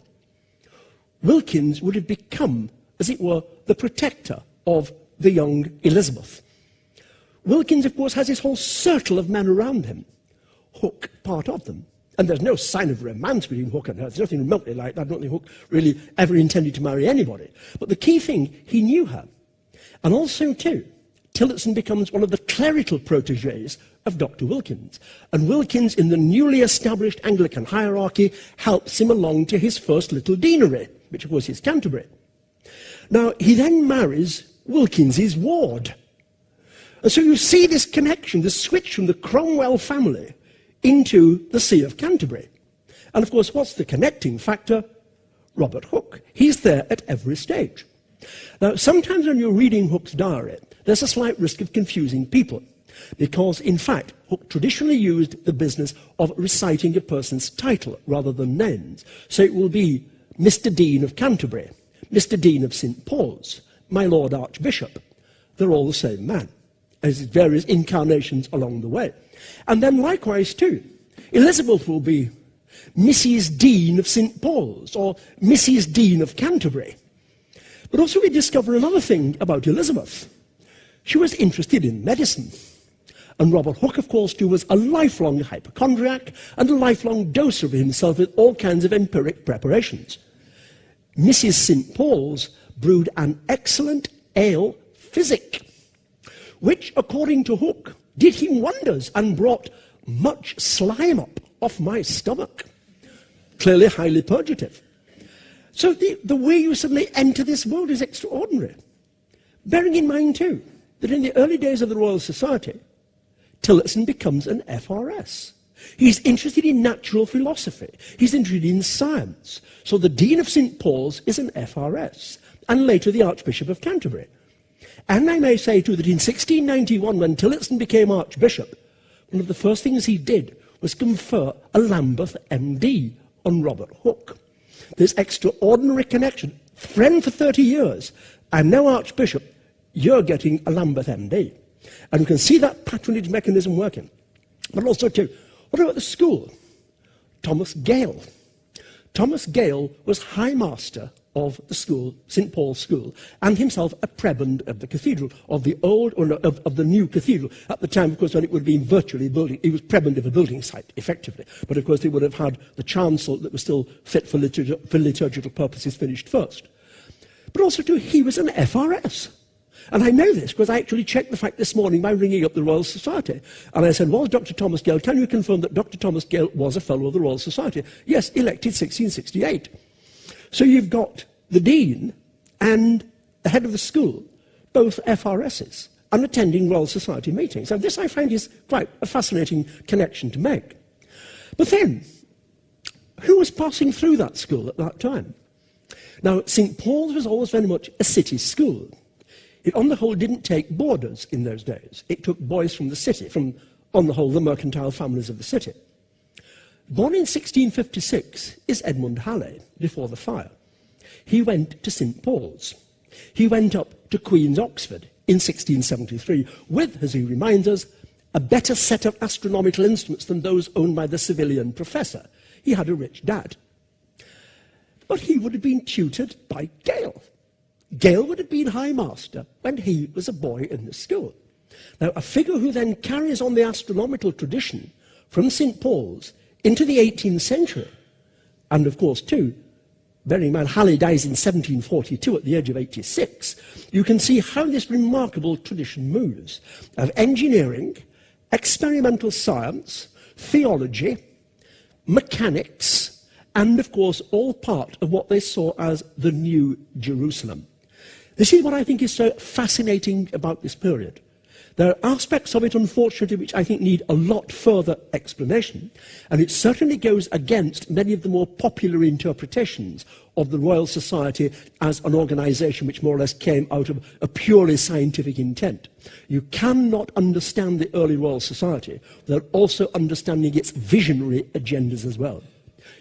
Wilkins would have become, as it were, the protector of the young Elizabeth. Wilkins, of course, has this whole circle of men around him, Hook part of them. And there's no sign of romance between Hook and her. There's nothing remotely like that. I don't think Hook really ever intended to marry anybody. But the key thing, he knew her. And also, too, Tillotson becomes one of the clerical protégés of Dr. Wilkins. And Wilkins, in the newly established Anglican hierarchy, helps him along to his first little deanery, which, of course, is Canterbury. Now, he then marries Wilkins's ward. And so you see this connection, the switch from the Cromwell family into the See of Canterbury. And, of course, what's the connecting factor? Robert Hooke. He's there at every stage. Now, sometimes when you're reading Hooke's diary, there's a slight risk of confusing people, because, in fact, Hooke traditionally used the business of reciting a person's title rather than names. So it will be Mr. Dean of Canterbury, Mr. Dean of St. Paul's, my Lord Archbishop. They're all the same man, as various incarnations along the way. And then likewise, too, Elizabeth will be Mrs. Dean of St. Paul's or Mrs. Dean of Canterbury. But also we discover another thing about Elizabeth. She was interested in medicine. And Robert Hooke, of course, too, was a lifelong hypochondriac and a lifelong doser of himself with all kinds of empiric preparations. Mrs. St. Paul's brewed an excellent ale physic, which, according to Hooke, did him wonders and brought much slime up off my stomach. Clearly highly purgative. So the way you suddenly enter this world is extraordinary. Bearing in mind, too, that in the early days of the Royal Society, Tillotson becomes an FRS. He's interested in natural philosophy. He's interested in science. So the Dean of St. Paul's is an FRS, and later the Archbishop of Canterbury. And I may say, too, that in 1691, when Tillotson became Archbishop, one of the first things he did was confer a Lambeth MD on Robert Hooke. This extraordinary connection. Friend for 30 years. I'm now Archbishop. You're getting a Lambeth MD. And you can see that patronage mechanism working. But also, too, what about the school? Thomas Gale. Thomas Gale was High Master of the school, St. Paul's School, and himself a prebend of the cathedral, of the old, or no, of the new cathedral. At the time, of course, when it would have been virtually building, he was prebend of a building site, effectively. But, of course, they would have had the chancel that was still fit for liturgical purposes finished first. But also, too, he was an FRS. And I know this because I actually checked the fact this morning by ringing up the Royal Society. And I said, well, Dr. Thomas Gale, can you confirm that Dr. Thomas Gale was a fellow of the Royal Society? Yes, elected 1668. So you've got the Dean and the head of the school, both FRSs, and attending Royal Society meetings. And this I find is quite a fascinating connection to make. But then, who was passing through that school at that time? Now, St. Paul's was always very much a city school. It, on the whole, didn't take boarders in those days. It took boys from the city, from, on the whole, the mercantile families of the city. Born in 1656 is Edmund Halley, before the fire. He went to St. Paul's. He went up to Queen's Oxford in 1673 with, as he reminds us, a better set of astronomical instruments than those owned by the civilian professor. He had a rich dad. But he would have been tutored by Gale. Gale would have been High Master when he was a boy in the school. Now, a figure who then carries on the astronomical tradition from St. Paul's into the 18th century, and of course, too, bearing in mind Halley dies in 1742 at the age of 86, you can see how this remarkable tradition moves of engineering, experimental science, theology, mechanics, and of course, all part of what they saw as the New Jerusalem. This is what I think is so fascinating about this period. There are aspects of it, unfortunately, which I think need a lot further explanation, and it certainly goes against many of the more popular interpretations of the Royal Society as an organisation which more or less came out of a purely scientific intent. You cannot understand the early Royal Society without also understanding its visionary agendas as well.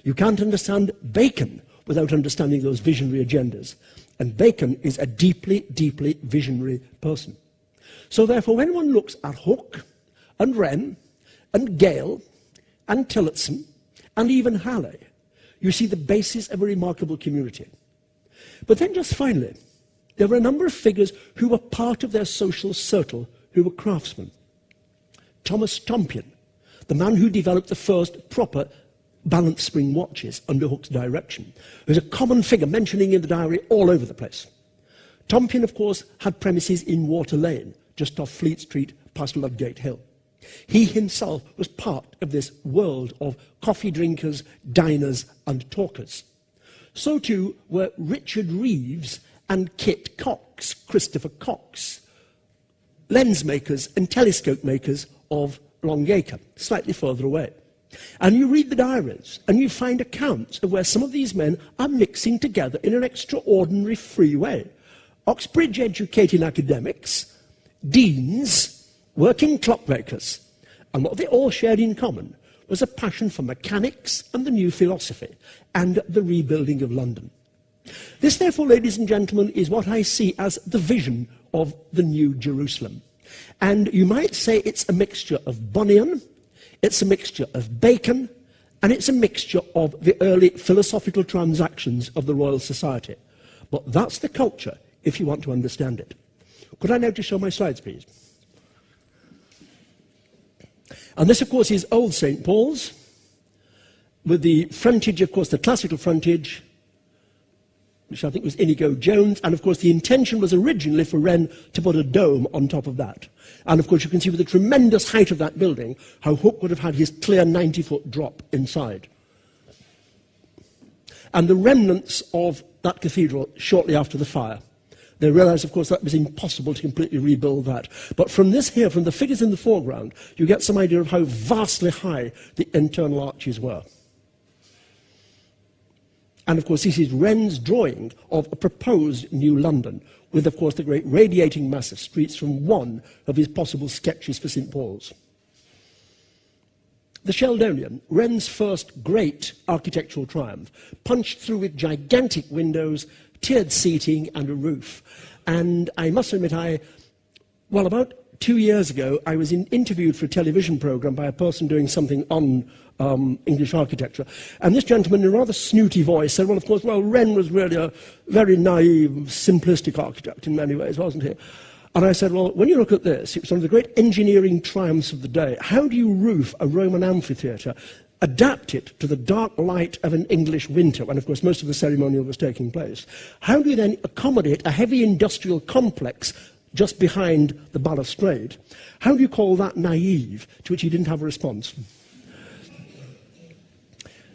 You can't understand Bacon without understanding those visionary agendas. And Bacon is a deeply, deeply visionary person. So therefore, when one looks at Hook and Wren and Gale and Tillotson and even Halley, you see the basis of a remarkable community. But then just finally, there were a number of figures who were part of their social circle who were craftsmen. Thomas Tompion, the man who developed the first proper balance spring watches under Hook's direction, was a common figure mentioning in the diary all over the place. Tompion, of course, had premises in Water Lane, just off Fleet Street, past Ludgate Hill. He himself was part of this world of coffee drinkers, diners, and talkers. So too were Richard Reeves and Kit Cox, Christopher Cox, lens makers and telescope makers of Longacre, slightly further away. And you read the diaries, and you find accounts of where some of these men are mixing together in an extraordinary free way. Oxbridge-educated academics, deans, working clockmakers, and what they all shared in common was a passion for mechanics and the new philosophy, and the rebuilding of London. This, therefore, ladies and gentlemen, is what I see as the vision of the New Jerusalem. And you might say it's a mixture of Bunyan, it's a mixture of Bacon, and it's a mixture of the early philosophical transactions of the Royal Society. But that's the culture, if you want to understand it. Could I now just show my slides, please? And this, of course, is Old St. Paul's, with the frontage, of course, the classical frontage, which I think was Inigo Jones, and of course the intention was originally for Wren to put a dome on top of that. And of course you can see with the tremendous height of that building how Hook would have had his clear 90-foot drop inside. And the remnants of that cathedral shortly after the fire. They realised, of course, that was impossible to completely rebuild that. But from this here, from the figures in the foreground, you get some idea of how vastly high the internal arches were. And, of course, this is Wren's drawing of a proposed new London, with, of course, the great radiating mass of streets from one of his possible sketches for St. Paul's. The Sheldonian, Wren's first great architectural triumph, punched through with gigantic windows, tiered seating, and a roof. And I must admit, about 2 years ago, I was interviewed for a television programme by a person doing something on English architecture. And this gentleman, in a rather snooty voice, said, Wren was really a very naive, simplistic architect in many ways, wasn't he? And I said, well, when you look at this, it's one of the great engineering triumphs of the day. How do you roof a Roman amphitheatre, adapt it to the dark light of an English winter, when, of course, most of the ceremonial was taking place? How do you then accommodate a heavy industrial complex just behind the balustrade? How do you call that naive? To which he didn't have a response.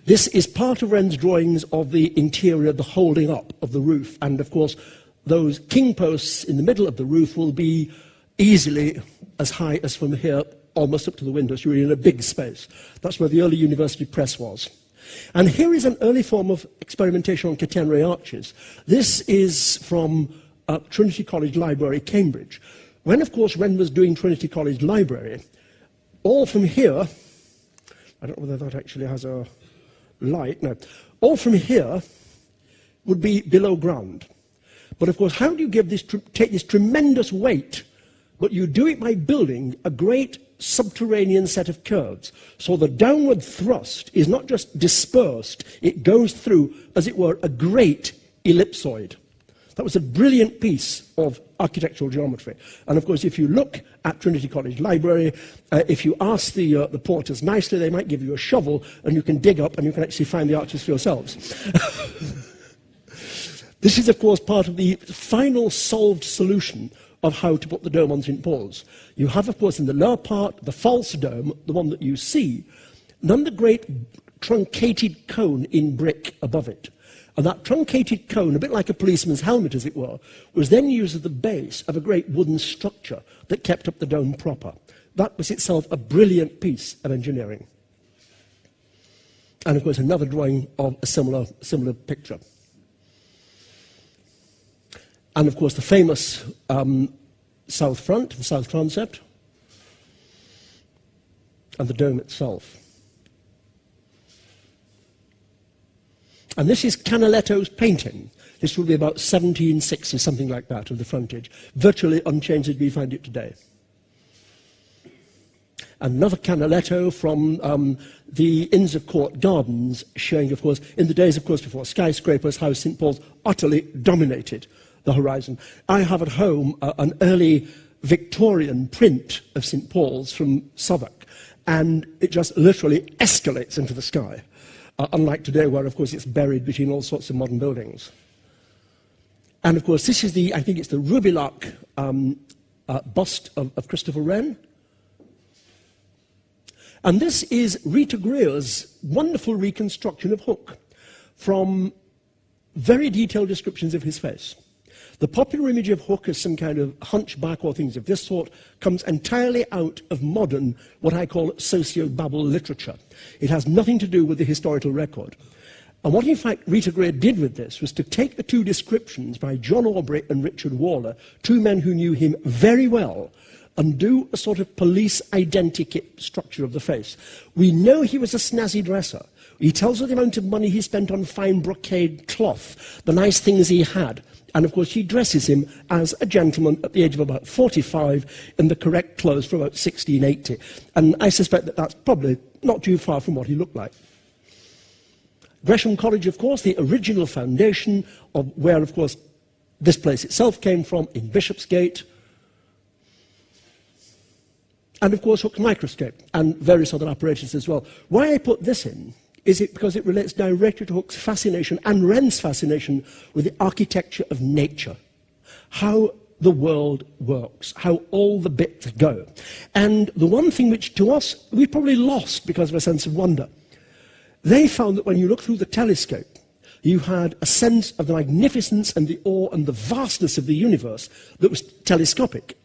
This is part of Wren's drawings of the interior, the holding up of the roof. And, of course, those king posts in the middle of the roof will be easily as high as from here, almost up to the windows. You're in a big space. That's where the early university press was. And here is an early form of experimentation on catenary arches. This is from Trinity College Library, Cambridge. When, of course, Wren was doing Trinity College Library, all from here, I don't know whether that actually has a light, no, all from here would be below ground. But, of course, how do you take this tremendous weight, but you do it by building a great subterranean set of curves. So the downward thrust is not just dispersed, it goes through, as it were, a great ellipsoid. That was a brilliant piece of architectural geometry. And, of course, if you look at Trinity College Library, if you ask the porters nicely, they might give you a shovel, and you can dig up, and you can actually find the arches for yourselves. This is, of course, part of the final solved solution of how to put the dome on St. Paul's. You have, of course, in the lower part, the false dome, the one that you see, and then the great truncated cone in brick above it. And that truncated cone, a bit like a policeman's helmet, as it were, was then used as the base of a great wooden structure that kept up the dome proper. That was itself a brilliant piece of engineering. And, of course, another drawing of a similar picture. And, of course, the famous south front, the south transept, and the dome itself. And this is Canaletto's painting. This will be about 1760, something like that, of the frontage. Virtually unchanged as we find it today. Another Canaletto from the Inns of Court Gardens, showing, of course, in the days, of course, before skyscrapers, how St. Paul's utterly dominated the horizon. I have at home an early Victorian print of St. Paul's from Southwark, and it just literally escalates into the sky, unlike today, where, of course, it's buried between all sorts of modern buildings. And, of course, this is I think it's the Rubilach bust of Christopher Wren. And this is Rita Greer's wonderful reconstruction of Hook from very detailed descriptions of his face. The popular image of Hook as some kind of hunchback or things of this sort comes entirely out of modern, what I call socio-babble literature. It has nothing to do with the historical record. And what, in fact, Rita Greer did with this was to take the two descriptions by John Aubrey and Richard Waller, two men who knew him very well, and do a sort of police identikit structure of the face. We know he was a snazzy dresser. He tells us the amount of money he spent on fine brocade cloth, the nice things he had. And, of course, she dresses him as a gentleman at the age of about 45 in the correct clothes for about 1680. And I suspect that that's probably not too far from what he looked like. Gresham College, of course, the original foundation of where, of course, this place itself came from, in Bishopsgate. And, of course, Hook's microscope and various other apparatus as well. Why I put this in is because it relates directly to Hook's fascination and Wren's fascination with the architecture of nature, how the world works, how all the bits go. And the one thing which, to us, we probably lost because of a sense of wonder. They found that when you look through the telescope, you had a sense of the magnificence and the awe and the vastness of the universe that was telescopic.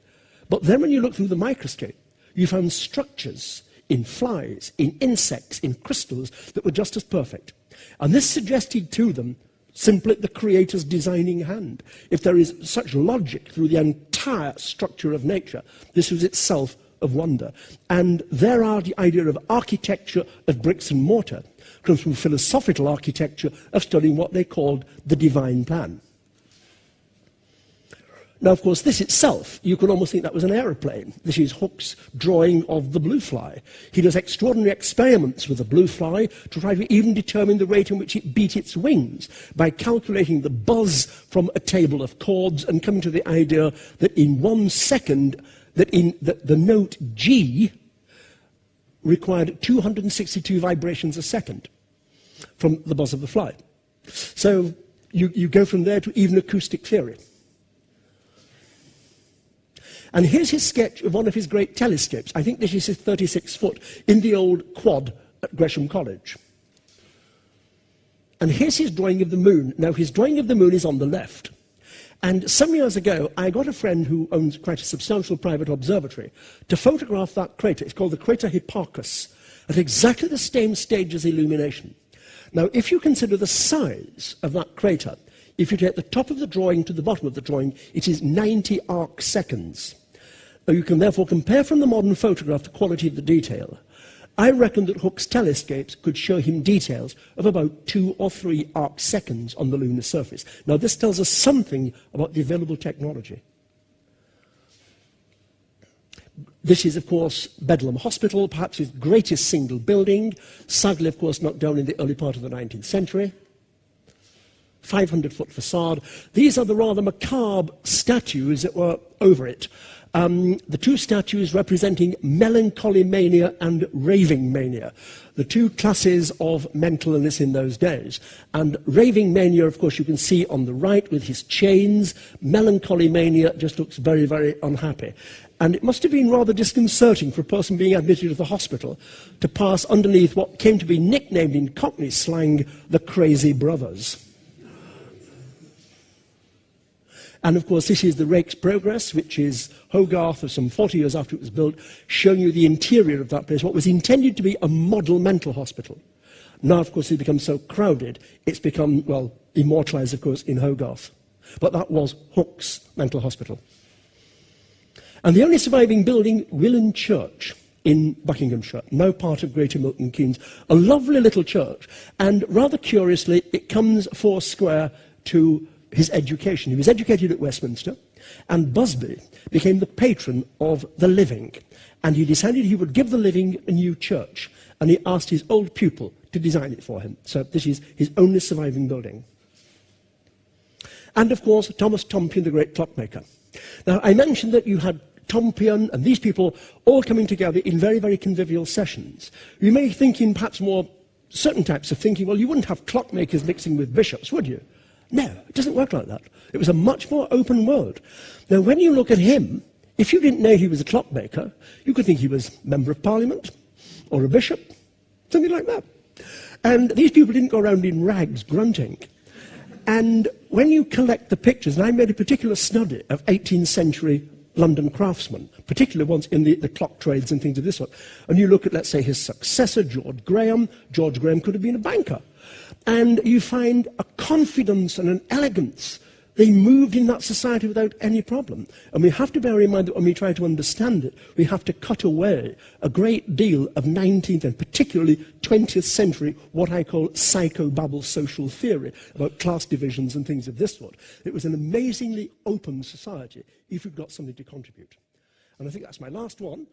But then when you look through the microscope, you found structures in flies, in insects, in crystals that were just as perfect. And this suggested to them simply the Creator's designing hand. If there is such logic through the entire structure of nature, this was itself of wonder. And their idea of architecture of bricks and mortar comes from philosophical architecture of studying what they called the divine plan. Now, of course, this itself, you could almost think that was an aeroplane. This is Hook's drawing of the blue fly. He does extraordinary experiments with the blue fly to try to even determine the rate in which it beat its wings by calculating the buzz from a table of chords and coming to the idea that in 1 second, the note G required 262 vibrations a second from the buzz of the fly. So you go from there to even acoustic theory. And here's his sketch of one of his great telescopes. I think this is his 36-foot in the old quad at Gresham College. And here's his drawing of the moon. Now, his drawing of the moon is on the left. And some years ago, I got a friend who owns quite a substantial private observatory to photograph that crater. It's called the crater Hipparchus, at exactly the same stage as illumination. Now, if you consider the size of that crater, if you take the top of the drawing to the bottom of the drawing, it is 90 arc seconds. Now, you can therefore compare from the modern photograph the quality of the detail. I reckon that Hook's telescopes could show him details of about 2 or 3 arc seconds on the lunar surface. Now, this tells us something about the available technology. This is, of course, Bedlam Hospital, perhaps his greatest single building, sadly, of course, knocked down in the early part of the 19th century. 500-foot facade. These are the rather macabre statues that were over it. The two statues representing melancholy mania and raving mania, the two classes of mental illness in those days. And raving mania, of course, you can see on the right with his chains. Melancholy mania just looks very, very unhappy. And it must have been rather disconcerting for a person being admitted to the hospital to pass underneath what came to be nicknamed in Cockney slang, the Crazy Brothers. And, of course, this is the Rake's Progress, which is Hogarth of some 40 years after it was built, showing you the interior of that place, what was intended to be a model mental hospital. Now, of course, it's become so crowded, it's become, well, immortalized, of course, in Hogarth. But that was Hook's mental hospital. And the only surviving building, Willen Church, in Buckinghamshire, now part of Greater Milton Keynes. A lovely little church, and rather curiously, it comes foursquare to his education. He was educated at Westminster, and Busby became the patron of the living, and he decided he would give the living a new church, and he asked his old pupil to design it for him. So this is his only surviving building. And of course, Thomas Tompion, the great clockmaker. Now, I mentioned that you had Tompion and these people all coming together in very, very convivial sessions. You may think in perhaps more certain types of thinking, well, you wouldn't have clockmakers mixing with bishops, would you? No, it doesn't work like that. It was a much more open world. Now, when you look at him, if you didn't know he was a clockmaker, you could think he was a member of parliament or a bishop, something like that. And these people didn't go around in rags grunting. And when you collect the pictures, and I made a particular study of 18th century London craftsmen, particularly ones in the clock trades and things of this sort, and you look at, let's say, his successor, George Graham could have been a banker. And you find a confidence and an elegance. They moved in that society without any problem. And we have to bear in mind that when we try to understand it, we have to cut away a great deal of 19th and particularly 20th century, what I call psychobabble social theory, about class divisions and things of this sort. It was an amazingly open society if you've got something to contribute. And I think that's my last one.